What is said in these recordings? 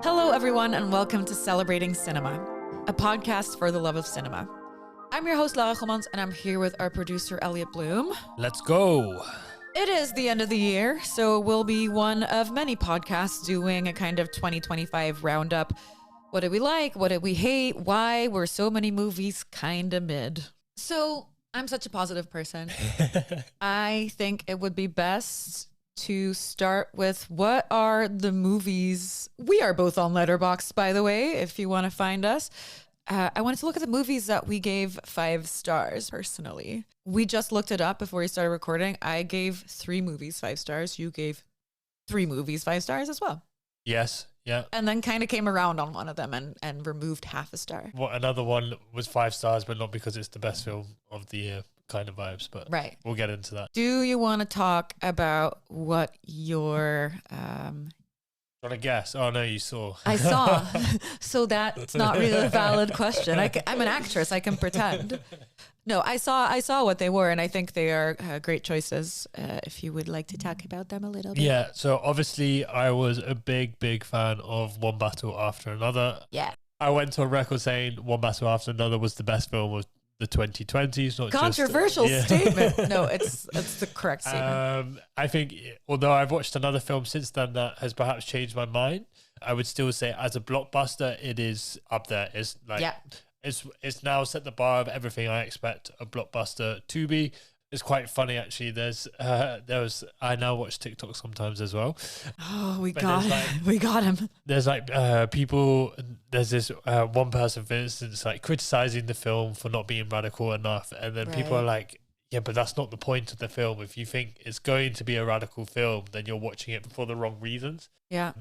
Hello, everyone, and welcome to Celebrating Cinema, a podcast for the love of cinema. I'm your host, Lara Gommans, and I'm here with our producer, Elliot Bloom. Let's go. It is the end of the year, so we'll be one of many podcasts doing a kind of 2025 roundup. What did we like? What did we hate? Why were so many movies kind of mid? So I'm such a positive person. I think it would be best to start with what are the movies. We are both on Letterboxd, by the way, if you want to find us. I wanted to look at the movies that we gave 5 stars personally. We just looked it up before we started recording. I gave 3 movies 5 stars. You gave 3 movies 5 stars as well. Yes. Yeah. And then kind of came around on one of them and removed half a star. Well, another one was 5 stars, but not because it's the best film of the year kind of vibes, but right. We'll get into that. Do you want to talk about what your... Trying to guess. Oh, no, you saw. I saw. So that's not really a valid question. I'm an actress. I can pretend. No, I saw what they were, and I think they are great choices. If you would like to talk about them a little bit. Yeah, so obviously I was a big fan of One Battle After Another. Yeah. I went on record saying One Battle After Another was the best film of the 2020s. Not controversial just, statement. No, it's the correct statement. I think, although I've watched another film since then that has perhaps changed my mind, I would still say as a blockbuster, it is up there. It's like... Yeah. It's now set the bar of everything I expect a blockbuster to be. It's quite funny actually. I now watch TikTok sometimes as well. Oh, we got him. There's like people. There's this one person, for instance, like criticizing the film for not being radical enough, and then people are like, "Yeah, but that's not the point of the film. If you think it's going to be a radical film, then you're watching it for the wrong reasons." Yeah.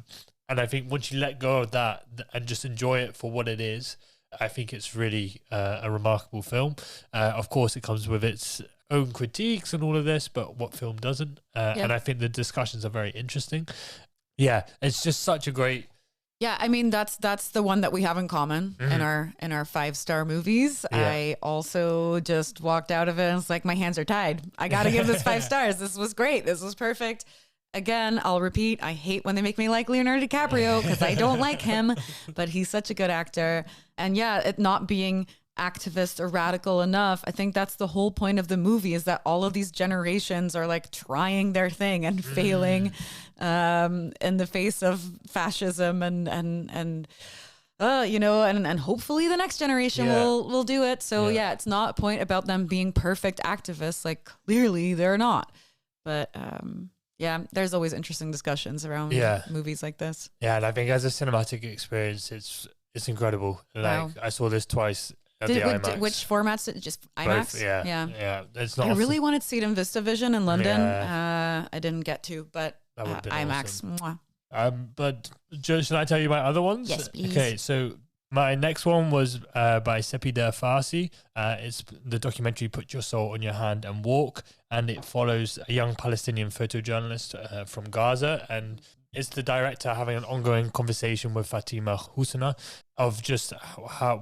And I think once you let go of that and just enjoy it for what it is, I think it's really a remarkable film. Of course, it comes with its own critiques and all of this, but what film doesn't? And I think the discussions are very interesting. Yeah, it's just such a great... Yeah, I mean, that's the one that we have in common in our 5-star movies. Yeah. I also just walked out of it and was like, my hands are tied. I got to give this 5 stars. This was great. This was perfect. Again, I'll repeat, I hate when they make me like Leonardo DiCaprio because I don't like him, but he's such a good actor. And yeah, it not being activist or radical enough, I think that's the whole point of the movie, is that all of these generations are like trying their thing and failing in the face of fascism and hopefully the next generation will do it. So yeah, it's not a point about them being perfect activists. Like clearly they're not, but yeah, there's always interesting discussions around movies like this. Yeah, and I think as a cinematic experience, it's incredible. Like I saw this twice at the IMAX. Which formats? Just IMAX? Both, yeah. It's not. I really wanted to see it in VistaVision in London. I didn't get to, but IMAX. Awesome. But should I tell you my other ones? Yes, please. Okay, so my next one was by Sepideh Farsi. It's the documentary Put Your Soul on Your Hand and Walk, and it follows a young Palestinian photojournalist from Gaza, and it's the director having an ongoing conversation with Fatima Husna of just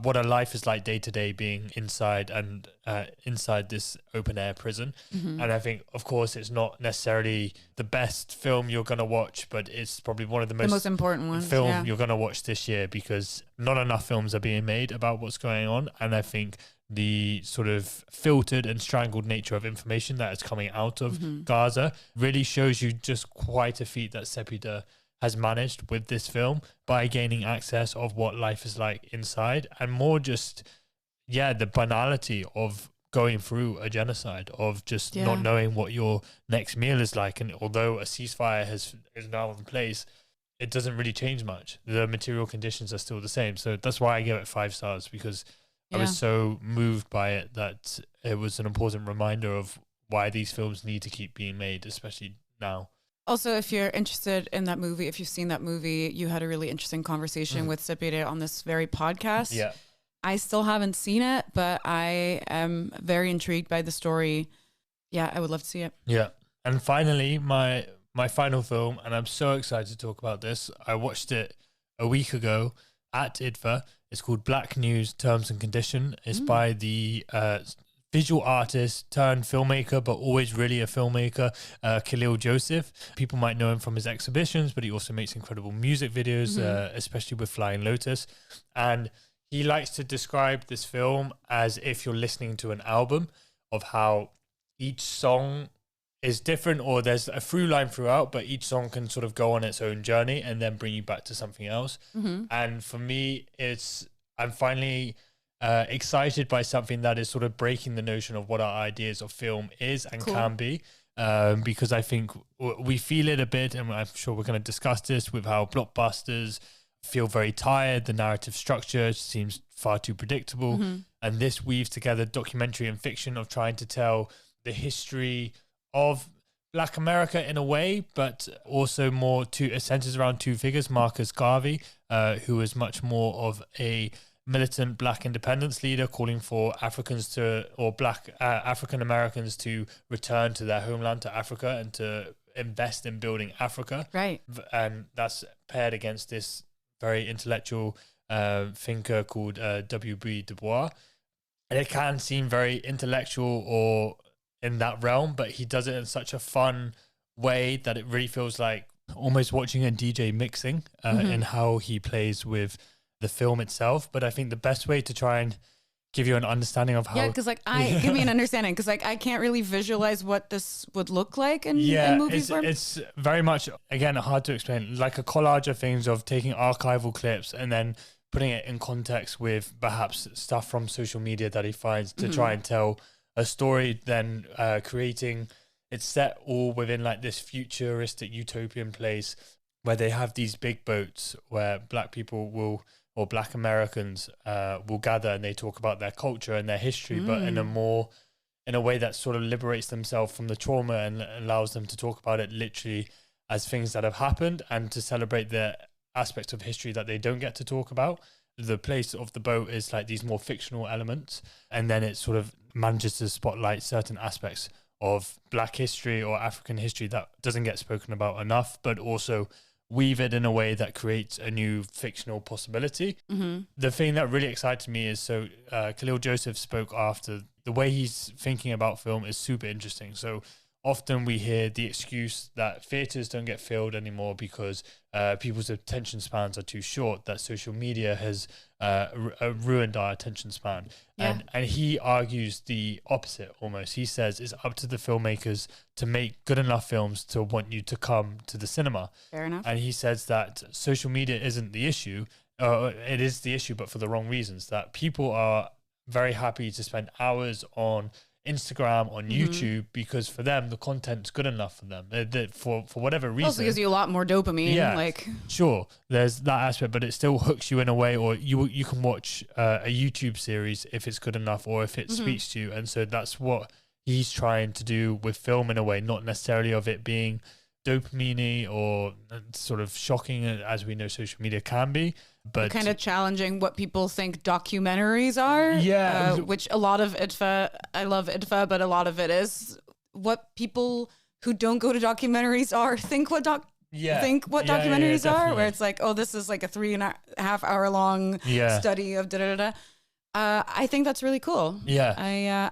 what her life is like day to day being inside this open air prison. Mm-hmm. And I think, of course, it's not necessarily the best film you're going to watch, but it's probably one of the most important ones. You're going to watch this year, because not enough films are being made about what's going on. And I think the sort of filtered and strangled nature of information that is coming out of Gaza really shows you just quite a feat that Sepideh has managed with this film by gaining access of what life is like inside, and more just, the banality of going through a genocide, of just not knowing what your next meal is like. And although a ceasefire is now in place, it doesn't really change much. The material conditions are still the same. So that's why I give it 5 stars, because I was so moved by it that it was an important reminder of why these films need to keep being made, especially now. Also, if you're interested in that movie, if you've seen that movie, you had a really interesting conversation with Sepideh on this very podcast. Yeah. I still haven't seen it, but I am very intrigued by the story. Yeah, I would love to see it. Yeah. And finally, my final film, and I'm so excited to talk about this. I watched it a week ago at IDFA. It's called Black News Terms and Condition. It's by the visual artist turned filmmaker, but always really a filmmaker, Khalil Joseph. People might know him from his exhibitions, but he also makes incredible music videos, especially with Flying Lotus. And he likes to describe this film as if you're listening to an album, of how each song is different, or there's a through line throughout, but each song can sort of go on its own journey and then bring you back to something else. And for me, I'm finally excited by something that is sort of breaking the notion of what our ideas of film is and can be. Because I think we feel it a bit, and I'm sure we're going to discuss this, with how blockbusters feel very tired. The narrative structure seems far too predictable. And this weaves together documentary and fiction of trying to tell the history of Black America in a way, but also more it centers around two figures: Marcus Garvey, who is much more of a militant Black independence leader, calling for Africans Black African Americans to return to their homeland, to Africa, and to invest in building Africa. Right. And that's paired against this very intellectual thinker called W.B. Du Bois. And it can seem very intellectual or in that realm, but he does it in such a fun way that it really feels like almost watching a DJ mixing in how he plays with the film itself. But I think the best way to try and give you an understanding of how... Yeah, because give me an understanding, because I can't really visualize what this would look like in movies. It's very much, again, hard to explain, like a collage of things, of taking archival clips and then putting it in context with perhaps stuff from social media that he finds to try and tell a story, then creating... It's set all within like this futuristic utopian place where they have these big boats where Black people or Black Americans will gather, and they talk about their culture and their history, but in a way that sort of liberates themselves from the trauma and allows them to talk about it literally as things that have happened, and to celebrate the aspects of history that they don't get to talk about. The place of the boat is like these more fictional elements, and then it sort of manages to spotlight certain aspects of Black history or African history that doesn't get spoken about enough, but also weave it in a way that creates a new fictional possibility. The thing that really excited me is, Khalil Joseph spoke after, the way he's thinking about film is super interesting. So often we hear the excuse that theaters don't get filled anymore because people's attention spans are too short, that social media has ruined our attention span. Yeah. And he argues the opposite almost. He says it's up to the filmmakers to make good enough films to want you to come to the cinema. Fair enough. And he says that social media isn't the issue. It is the issue, but for the wrong reasons. That people are very happy to spend hours on Instagram, on YouTube, because for them the content's good enough for them. For whatever reason, also gives you a lot more dopamine. Yeah, sure, there's that aspect, but it still hooks you in a way. Or you can watch a YouTube series if it's good enough, or if it speaks to you. And so that's what he's trying to do with film in a way, not necessarily of it being dopamine-y or sort of shocking as we know social media can be, but kind of challenging what people think documentaries are. Yeah, which a lot of IDFA, I love IDFA, but a lot of it is what people who don't go to documentaries think what documentaries are, where it's like, oh, this is like a 3.5 hour long study of da-da-da-da. I think that's really cool. Yeah.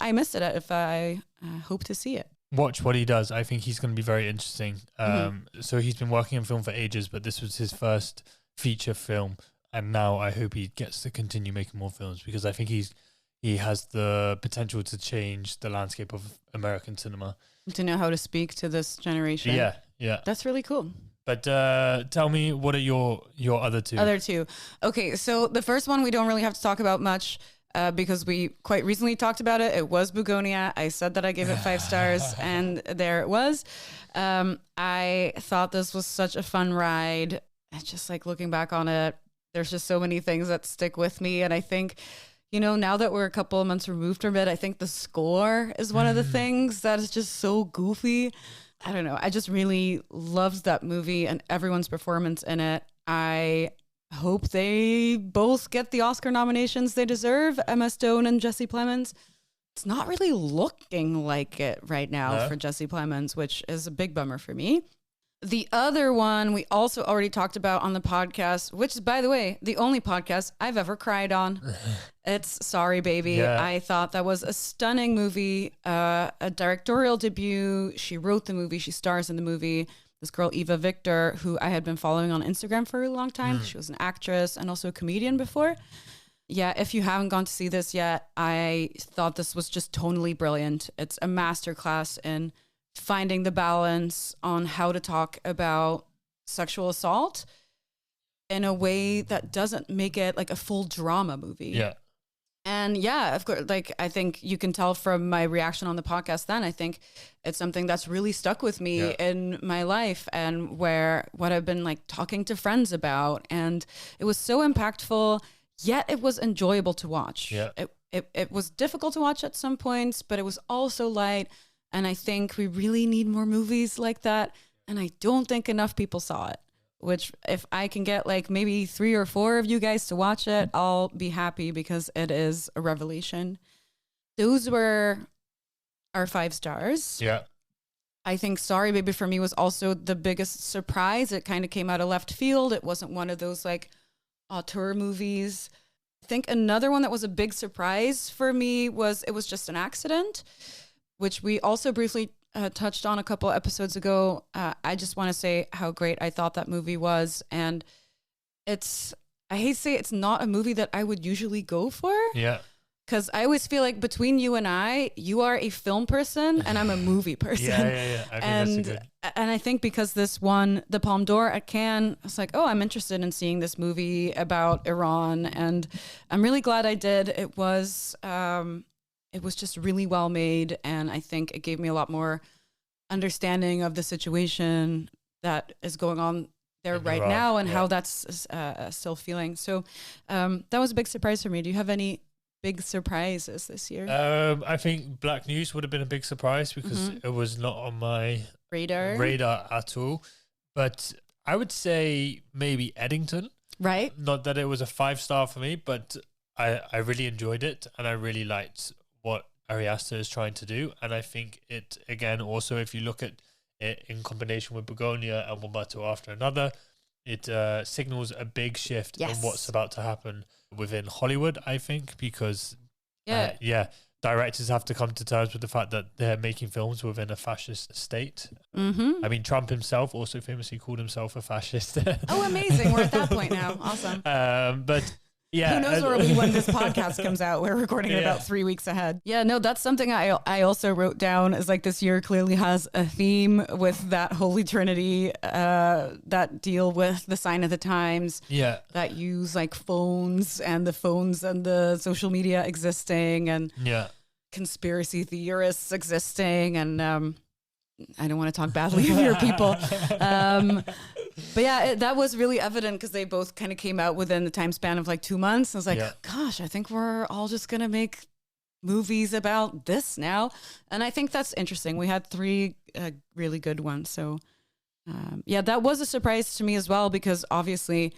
I missed it at IDFA. I hope to see it. Watch what he does. I think he's going to be very interesting. So he's been working in film for ages, but this was his first feature film. And now I hope he gets to continue making more films, because I think he has the potential to change the landscape of American cinema. To know how to speak to this generation. Yeah. That's really cool. But tell me, what are your other two? Other two. Okay, so the first one we don't really have to talk about much because we quite recently talked about it. It was Bugonia. I said that I gave it 5 stars, and there it was. I thought this was such a fun ride. It's just like looking back on it, there's just so many things that stick with me. And I think, now that we're a couple of months removed from it, I think the score is one of the things that is just so goofy. I don't know. I just really loved that movie and everyone's performance in it. I hope they both get the Oscar nominations they deserve, Emma Stone and Jesse Plemons. It's not really looking like it right now for Jesse Plemons, which is a big bummer for me. The other one we also already talked about on the podcast, which is, by the way, the only podcast I've ever cried on. It's Sorry Baby. Yeah. I thought that was a stunning movie, a directorial debut. She wrote the movie. She stars in the movie. This girl, Eva Victor, who I had been following on Instagram for a long time. She was an actress and also a comedian before. Yeah, if you haven't gone to see this yet, I thought this was just tonally brilliant. It's a masterclass in finding the balance on how to talk about sexual assault in a way that doesn't make it like a full drama movie. Yeah. And yeah, of course, like I think you can tell from my reaction on the podcast then, I think it's something that's really stuck with me in my life and where what I've been like talking to friends about. And it was so impactful, yet it was enjoyable to watch. Yeah. It was difficult to watch at some points, but it was also light. And I think we really need more movies like that. And I don't think enough people saw it. Which if I can get like maybe 3 or 4 of you guys to watch it, I'll be happy because it is a revelation. Those were our 5 stars. Yeah. I think Sorry Baby for me was also the biggest surprise. It kind of came out of left field. It wasn't one of those like auteur movies. I think another one that was a big surprise for me was It Was Just an Accident, which we also briefly touched on a couple episodes ago. I just want to say how great I thought that movie was. And I hate to say it's not a movie that I would usually go for. Yeah. Because I always feel like between you and I, you are a film person and I'm a movie person. Yeah. I think that's a good. And I think because this won the Palme d'Or at Cannes, I was like, oh, I'm interested in seeing this movie about Iran. And I'm really glad I did. It was just really well made. And I think it gave me a lot more understanding of the situation that is going on there right now and how that's still feeling. So that was a big surprise for me. Do you have any big surprises this year? I think Black News would have been a big surprise because it was not on my radar at all. But I would say maybe Eddington. Right. Not that it was a 5-star for me, but I really enjoyed it and I really liked what Ari Aster is trying to do. And I think it, again, also, if you look at it in combination with Begonia and One Battle After Another, it signals a big shift in what's about to happen within Hollywood, I think, because directors have to come to terms with the fact that they're making films within a fascist state. I mean, Trump himself also famously called himself a fascist. Oh, amazing. We're at that point now. Awesome. But yeah. Who knows where we'll be when this podcast comes out? We're recording it about 3 weeks ahead. Yeah, no, that's something I also wrote down is like this year clearly has a theme with that Holy Trinity that deal with the sign of the times. Yeah. That use like phones and the social media existing and conspiracy theorists existing. And I don't want to talk badly of your people. But yeah, that was really evident because they both kind of came out within the time span of like 2 months. I was like, gosh, I think we're all just going to make movies about this now. And I think that's interesting. We had 3 really good ones. So that was a surprise to me as well, because obviously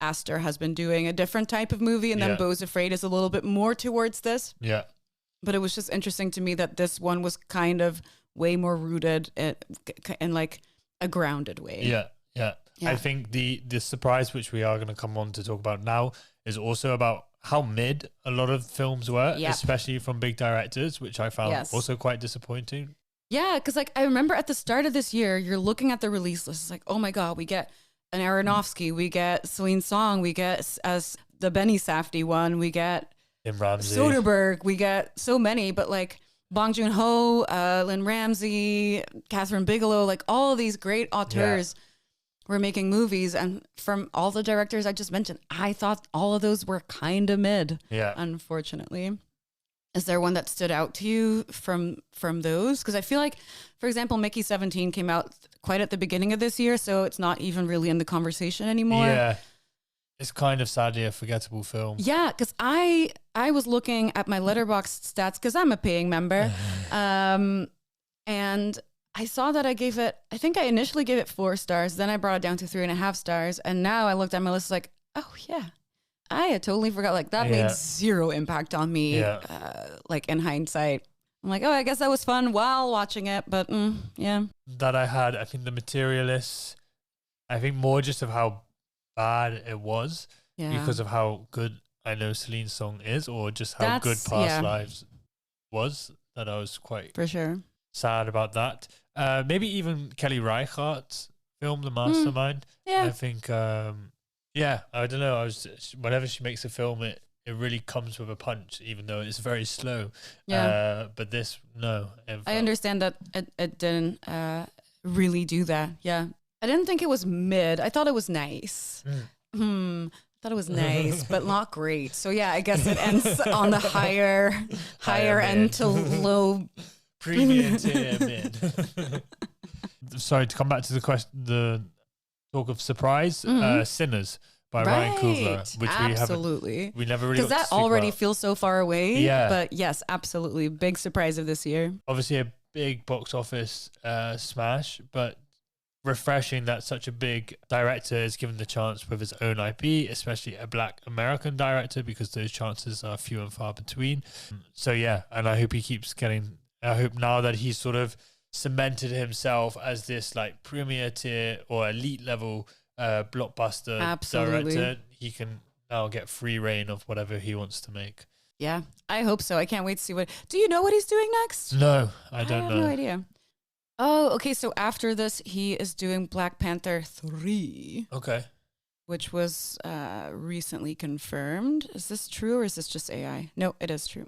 Aster has been doing a different type of movie and then Beau's Afraid is a little bit more towards this. Yeah. But it was just interesting to me that this one was kind of way more rooted in like a grounded way. Yeah. I think the surprise, which we are going to come on to talk about now, is also about how mid a lot of films were, especially from big directors, which I found also quite disappointing. Yeah, because like I remember at the start of this year, you're looking at the release list, it's like, oh my God, we get an Aronofsky, we get Celine Song, we get as the Benny Safdie one, we get Soderbergh, we get so many, but like Bong Joon-ho, Lynn Ramsey, Catherine Bigelow, like all of these great auteurs were making movies. And from all the directors I just mentioned, I thought all of those were kind of mid, unfortunately. Is there one that stood out to you from those? Because I feel like, for example, Mickey 17 came out quite at the beginning of this year, so it's not even really in the conversation anymore. Yeah. It's kind of sadly a forgettable film. Yeah, because I was looking at my Letterboxd stats because I'm a paying member, and I saw that I think I initially gave it 4 stars, then I brought it down to 3.5 stars, and now I looked at my list like, oh yeah, I had totally forgot. Like that made zero impact on me. Like in hindsight, I'm like, oh, I guess that was fun while watching it, but yeah. That I had, I think The Materialists, I think more just of how bad it was because of how good I know Celine's song is, or just how good Past Lives was, that I was quite for sure sad about that. Maybe even Kelly Reichardt's film, The Mastermind. I think, I don't know. Whenever she makes a film, it really comes with a punch, even though it's very slow. But this, no. I understand that it didn't really do that. Yeah. I didn't think it was mid. I thought it was nice. Thought it was nice, but not great. So yeah, I guess it ends on the higher end to low premium tier mid. Sorry, to come back to the talk of surprise, Sinners by Ryan Coogler, which we never really, because that already feels so far away. Yeah, but yes, absolutely, big surprise of this year. Obviously, a big box office smash, but refreshing that such a big director is given the chance with his own IP, especially a Black American director, because those chances are few and far between. So yeah, and I hope he keeps getting. I hope now that he's sort of cemented himself as this like premier tier or elite level blockbuster director, he can now get free reign of whatever he wants to make. Yeah, I hope so. I can't wait to see what. Do you know what he's doing next? No, I don't know. I have no idea. Oh, okay. So after this, he is doing Black Panther 3. Okay. Which was recently confirmed. Is this true or is this just AI? No, it is true.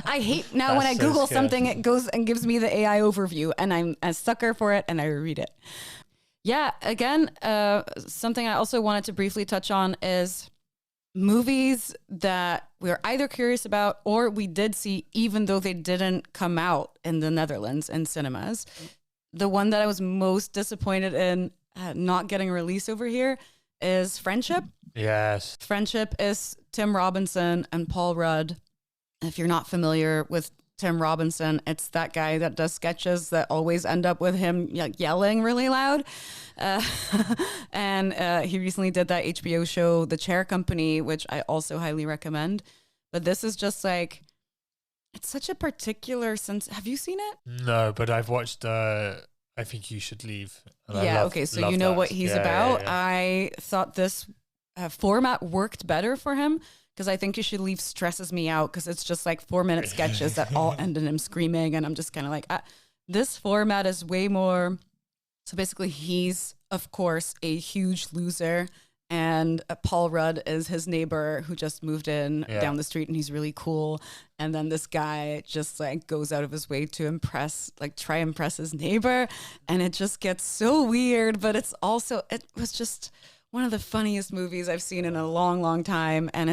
I hate now when I Google something, it goes and gives me the AI overview, and I'm a sucker for it, and I read it. Yeah, again, something I also wanted to briefly touch on is movies that we're either curious about or we did see, even though they didn't come out in the Netherlands in cinemas. The one that I was most disappointed in not getting a release over here is Friendship. Yes. Friendship is Tim Robinson and Paul Rudd. If you're not familiar with Tim Robinson, it's that guy that does sketches that always end up with him yelling really loud. And he recently did that HBO show, The Chair Company, which I also highly recommend. But this is just like, it's such a particular sense. Have you seen it? No, but I've watched I Think You Should Leave. Okay, so you know what he's about. Yeah. I thought this format worked better for him, because I Think You Should Leave stresses me out, because it's just like 4-minute sketches that all end in him screaming, and I'm just kind of like, this format is way more. So basically, he's, of course, a huge loser, and Paul Rudd is his neighbor who just moved in down the street, and he's really cool. And then this guy just like goes out of his way to try impress his neighbor, and it just gets so weird. But it was just one of the funniest movies I've seen in a long, long time, and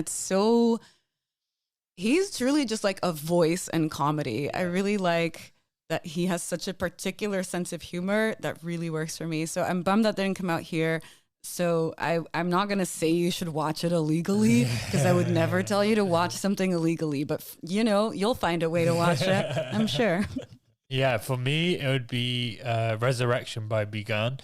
he's truly just like a voice in comedy. I really like that he has such a particular sense of humor that really works for me. So I'm bummed that didn't come out here. So I'm not going to say you should watch it illegally, because I would never tell you to watch something illegally. But, you'll find a way to watch it, I'm sure. Yeah, for me, it would be Resurrection by Bigan.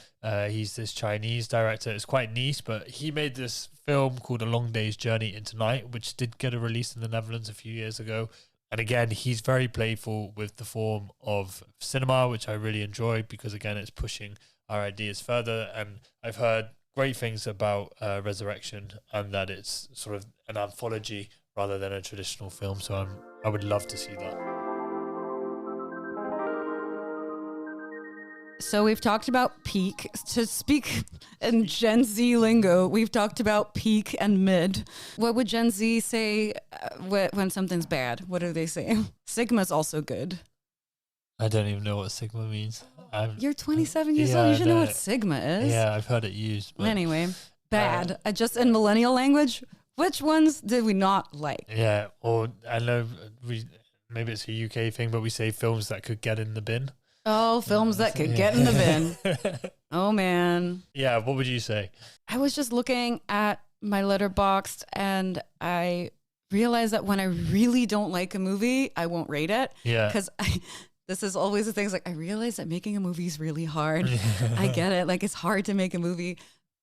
He's this Chinese director. It's quite niche, but he made this film called A Long Day's Journey into Night, which did get a release in the Netherlands a few years ago. And again, he's very playful with the form of cinema, which I really enjoy, because, again, it's pushing our ideas further. And I've heard great things about Resurrection, and that it's sort of an anthology rather than a traditional film. So I would love to see that. So we've talked about peak. To speak in Gen Z lingo, we've talked about peak and mid. What would Gen Z say when something's bad? What do they say? Sigma's also good. I don't even know what Sigma means. You're 27 years old. You should know what Sigma is. Yeah, I've heard it used. But, anyway, bad. Just in millennial language, which ones did we not like? Yeah, or I know maybe it's a UK thing, but we say films that could get in the bin. Oh, films that could get in the bin. Oh, man. Yeah, what would you say? I was just looking at my Letterboxd, and I realized that when I really don't like a movie, I won't rate it. Yeah. Because this is always the thing. Like, I realize that making a movie is really hard. I get it. Like, it's hard to make a movie.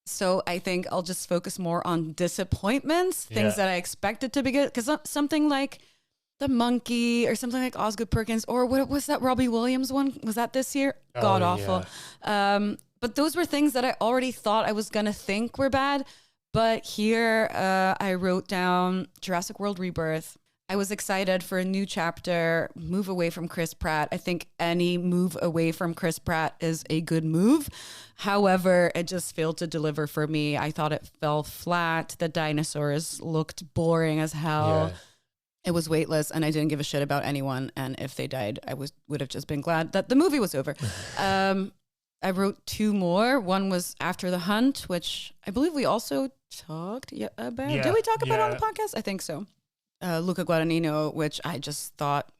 So I think I'll just focus more on disappointments, things that I expected to be good. Because something like The Monkey or something like Osgood Perkins, or what was that Robbie Williams one? Was that this year? God awful. Yeah. But those were things that I already thought I was going to think were bad. But here I wrote down Jurassic World Rebirth. I was excited for a new chapter, move away from Chris Pratt. I think any move away from Chris Pratt is a good move. However, it just failed to deliver for me. I thought it fell flat. The dinosaurs looked boring as hell. Yeah. It was weightless, and I didn't give a shit about anyone. And if they died, I would have just been glad that the movie was over. I wrote 2 more. One was After the Hunt, which I believe we also talked about. Yeah, did we talk about it on the podcast? I think so. Luca Guadagnino, which I just thought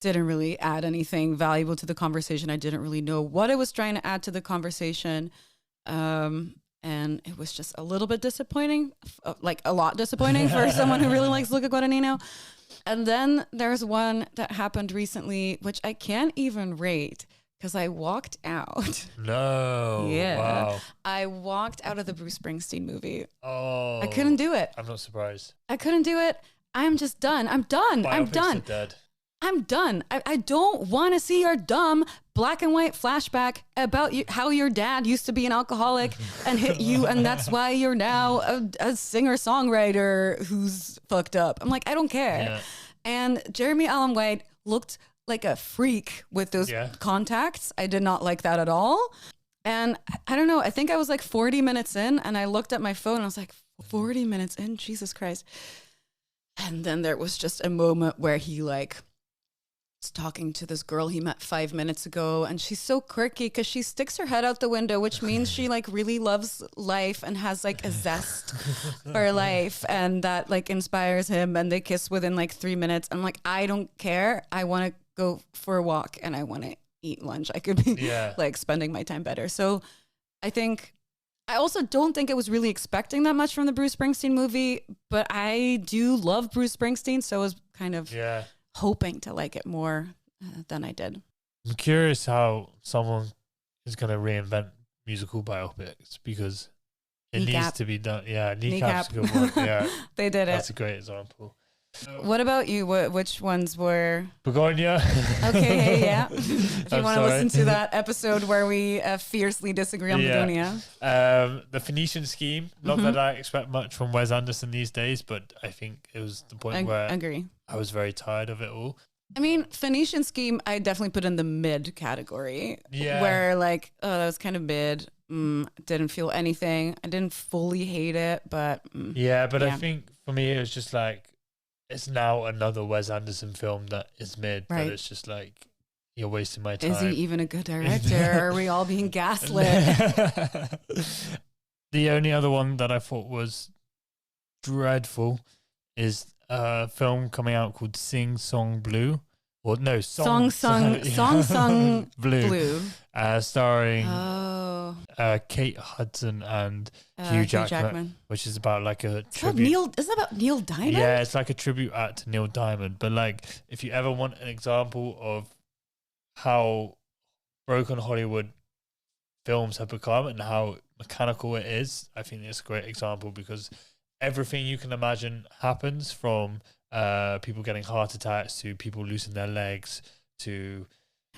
didn't really add anything valuable to the conversation. I didn't really know what it was trying to add to the conversation. And it was just a little bit disappointing, like a lot disappointing for someone who really likes Luca Guadagnino. And then there's one that happened recently, which I can't even rate because I walked out. No. Yeah. Wow. I walked out of the Bruce Springsteen movie. Oh. I couldn't do it. I'm not surprised. I couldn't do it. I'm just done. I'm done. Biopics I'm done. Are dead. I'm done. I don't want to see your dumb black and white flashback about how your dad used to be an alcoholic and hit you, and that's why you're now a singer-songwriter who's fucked up. I'm like, I don't care. Yeah. And Jeremy Allen White looked like a freak with those contacts. I did not like that at all. And I don't know. I think I was like 40 minutes in, and I looked at my phone, and I was like, 40 minutes in? Jesus Christ. And then there was just a moment where he like was talking to this girl he met 5 minutes ago, and she's so quirky because she sticks her head out the window, which means she like really loves life and has like a zest for life, and that like inspires him, and they kiss within like 3 minutes. I'm like, I don't care. I want to go for a walk and I want to eat lunch. I could be like spending my time better. So I also don't think I was really expecting that much from the Bruce Springsteen movie, but I do love Bruce Springsteen, so I was kind of hoping to like it more than I did. I'm curious how someone is going to reinvent musical biopics, because it needs to be done. Yeah, Kneecap's a good one. Yeah, they did it. That's a great example. What about you? Which ones were? Begonia. Okay, yeah. Do you want to listen to that episode where we fiercely disagree on Begonia? The Phoenician Scheme. Not that I expect much from Wes Anderson these days, but I think it was the point where I was very tired of it all. I mean, Phoenician Scheme, I definitely put in the mid category. Yeah. Where like, oh, that was kind of mid. Didn't feel anything. I didn't fully hate it, but I think for me it was just like, it's now another Wes Anderson film that is mid, but it's just like, you're wasting my time. Is he even a good director? Are we all being gaslit? The only other one that I thought was dreadful is a film coming out called Sing Song Blue. Or no, Song Song Blue. Starring Kate Hudson and Hugh Jackman, which is about like a tribute. Isn't that about Neil Diamond? Yeah, it's like a tribute act to Neil Diamond. But like, if you ever want an example of how broken Hollywood films have become and how mechanical it is, I think it's a great example, because everything you can imagine happens, from people getting heart attacks to people losing their legs to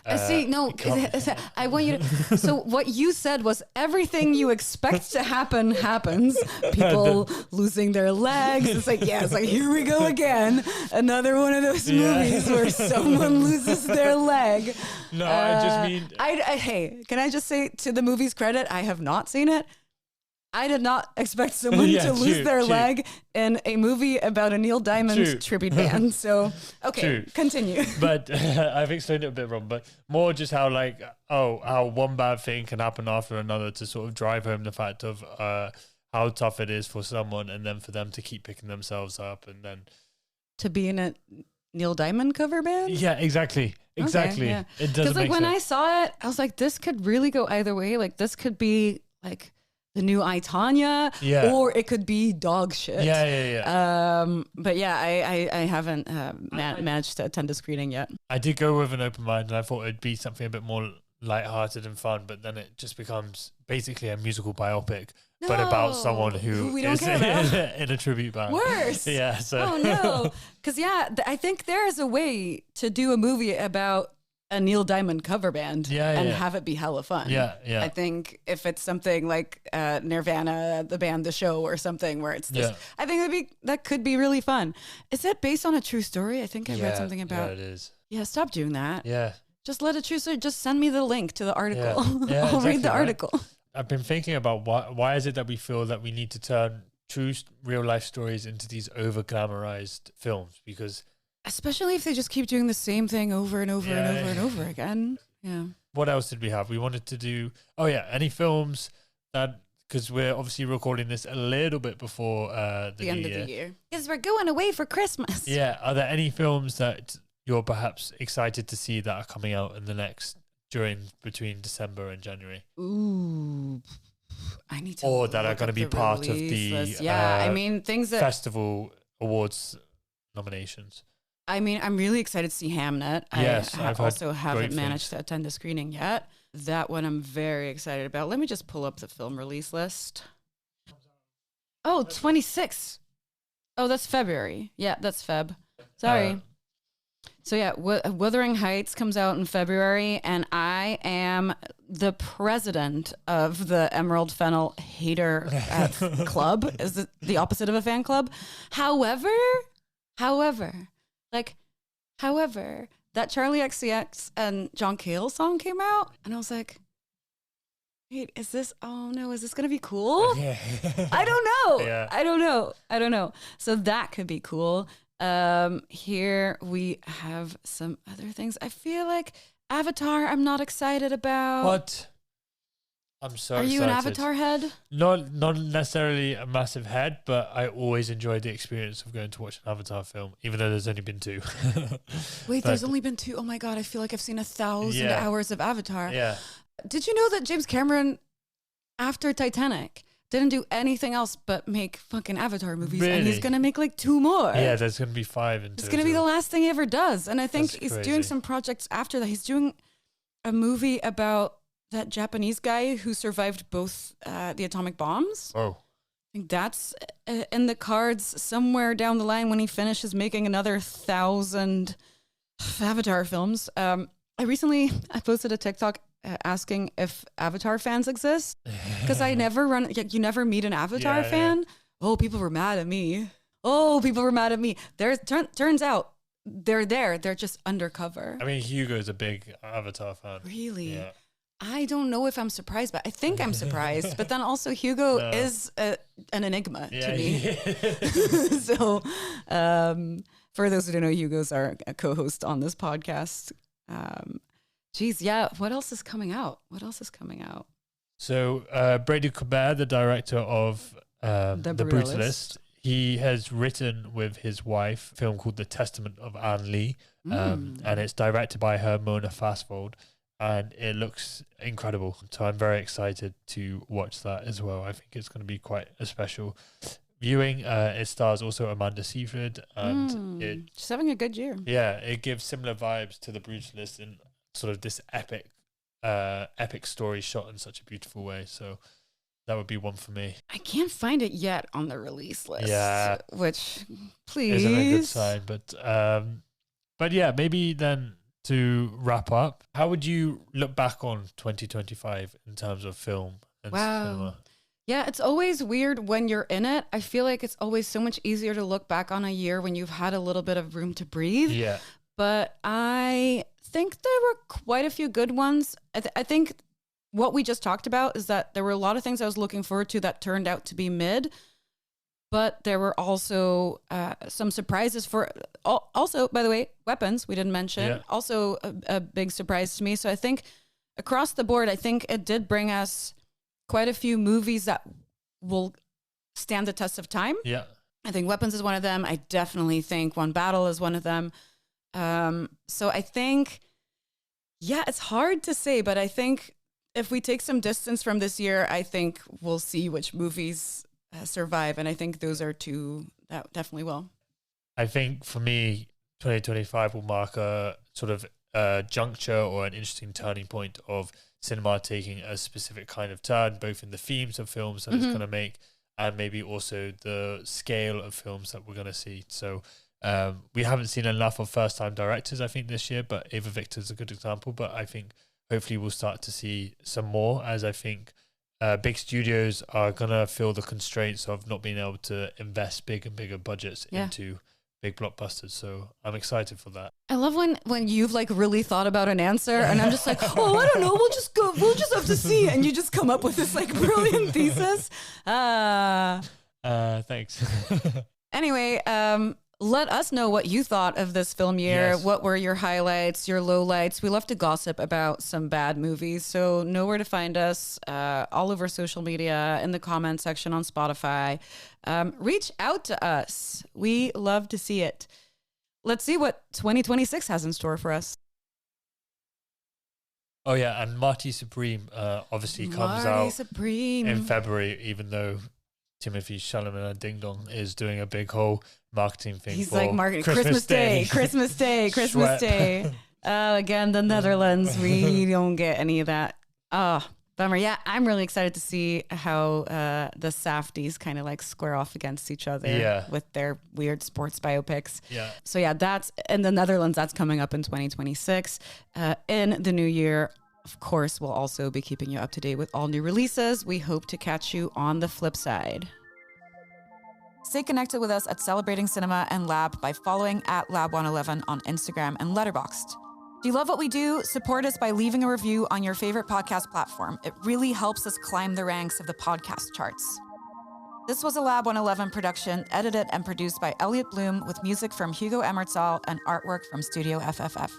I want you to. So what you said was everything you expect to happen happens. People losing their legs. It's like, here we go again. Another one of those movies where someone loses their leg. No, I just mean. Hey, can I just say, to the movie's credit, I have not seen it. I did not expect someone to lose their leg in a movie about a Neil Diamond tribute band. So, okay, continue. But I've explained it a bit wrong, but more just how like, how one bad thing can happen after another to sort of drive home the fact of how tough it is for someone, and then for them to keep picking themselves up, and then to be in a Neil Diamond cover band. Yeah, exactly. Okay, yeah. It doesn't make sense. Because like when I saw it, I was like, this could really go either way. Like this could be like the new I, Tonya, or it could be dog shit. But I haven't managed to attend a screening yet. I did go with an open mind, and I thought it'd be something a bit more lighthearted and fun, but then it just becomes basically a musical biopic, but about someone who we don't is care about. in a tribute band. Worse. Yeah. So. Oh no, because I think there is a way to do a movie about a Neil Diamond cover band and have it be hella fun. Yeah. I think if it's something like Nirvana, the band, the show, or something where it's this, I think that could be really fun. Is that based on a true story? I think I read something about. Yeah, it is. Yeah, stop doing that. Yeah. Just let a true story. Just send me the link to the article. Yeah, I'll read the article. I've been thinking about why is it that we feel that we need to turn true real life stories into these over glamorized films? Because especially if they just keep doing the same thing over and over and over and over again. Yeah. What else did we have? We wanted to do, any films that, because we're obviously recording this a little bit before the end of the year. Because we're going away for Christmas. Yeah. Are there any films that you're perhaps excited to see that are coming out in between December and January? Ooh. I need to. Or that are going to be part of the things that festival awards nominations. I mean, I'm really excited to see Hamnet. Yes, I also haven't managed to attend the screening yet. That one I'm very excited about. Let me just pull up the film release list. Oh, 26. Oh, that's February. Yeah, that's Feb. Sorry. So yeah, Wuthering Heights comes out in February, and I am the president of the Emerald Fennel Hater Club. Is it the opposite of a fan club? However, that Charlie XCX and John Cale song came out, and I was like, wait, is this going to be cool? Yeah. I don't know. Yeah. I don't know. So that could be cool. Here we have some other things. I feel like Avatar, I'm not excited about. What? I'm so excited. Are you an Avatar head? Not necessarily a massive head, but I always enjoyed the experience of going to watch an Avatar film, even though there's only been 2. Wait, there's only been 2? Oh my God, I feel like I've seen 1,000 hours of Avatar. Yeah. Did you know that James Cameron, after Titanic, didn't do anything else but make fucking Avatar movies? Really? And he's going to make like 2 more. Yeah, there's going to be 5 in total. It's going to be the last thing he ever does. And I think he's doing some projects after that. He's doing a movie about that Japanese guy who survived both the atomic bombs. Oh. I think that's in the cards somewhere down the line when he finishes making another 1,000 Avatar films. I posted a TikTok asking if Avatar fans exist, because you never meet an Avatar fan. Yeah. Oh, people were mad at me. Turns out they're there. They're just undercover. I mean, Hugo's a big Avatar fan. Really? Yeah. I don't know if I'm surprised, but I think I'm surprised. But then also Hugo is an enigma to me. So for those who don't know, Hugo's our co-host on this podcast. What else is coming out? So Brady Colbert, the director of The Brutalist, he has written with his wife a film called The Testament of Anne Lee, and it's directed by her, Mona Fastfold. And it looks incredible. So I'm very excited to watch that as well. I think it's going to be quite a special viewing. It stars also Amanda Seyfried. And she's having a good year. Yeah, it gives similar vibes to The Brutalist in sort of this epic story shot in such a beautiful way. So that would be one for me. I can't find it yet on the release list. Yeah. Which, please. Isn't a good sign. But yeah, maybe then... To wrap up, how would you look back on 2025 in terms of film and cinema? Yeah, it's always weird when you're in it. I feel like it's always so much easier to look back on a year when you've had a little bit of room to breathe. Yeah. But I think there were quite a few good ones. I think what we just talked about is that there were a lot of things I was looking forward to that turned out to be mid. But there were also some surprises also, by the way, Weapons, we didn't mention, also a big surprise to me. So I think across the board, I think it did bring us quite a few movies that will stand the test of time. Yeah. I think Weapons is one of them. I definitely think One Battle is one of them. So I think, it's hard to say, but I think if we take some distance from this year, I think we'll see which movies survive, and I think those are 2 that definitely will. I think for me, 2025 will mark a sort of juncture or an interesting turning point of cinema taking a specific kind of turn, both in the themes of films that it's going to make and maybe also the scale of films that we're going to see. So we haven't seen enough of first-time directors, I think, this year, but Ava Victor's a good example. But I think hopefully we'll start to see some more, as I think big studios are going to feel the constraints of not being able to invest big and bigger budgets into big blockbusters. So I'm excited for that. I love when you've like really thought about an answer and I'm just like, oh, I don't know, we'll just have to see, and you just come up with this like brilliant thesis. Thanks. Anyway, let us know what you thought of this film year. Yes. What were your highlights, your lowlights? We love to gossip about some bad movies, so know where to find us all over social media, in the comment section on Spotify. Reach out to us. We love to see it. Let's see what 2026 has in store for us. Oh yeah, and Marty Supreme obviously comes out in February, even though Timothy Chalamet and Ding Dong is doing a big whole marketing thing. He's for like marketing Christmas Day. Again, the Netherlands, we don't get any of that. Oh, bummer. Yeah, I'm really excited to see how the Safdies kind of like square off against each other with their weird sports biopics. Yeah. So yeah, that's in the Netherlands. That's coming up in 2026. In the new year, of course, we'll also be keeping you up to date with all new releases. We hope to catch you on the flip side. Stay connected with us at Celebrating Cinema and Lab by following at Lab111 on Instagram and Letterboxd. Do you love what we do? Support us by leaving a review on your favorite podcast platform. It really helps us climb the ranks of the podcast charts. This was a Lab 111 production, edited and produced by Elliot Bloom, with music from Hugo Emertzal and artwork from Studio FFF.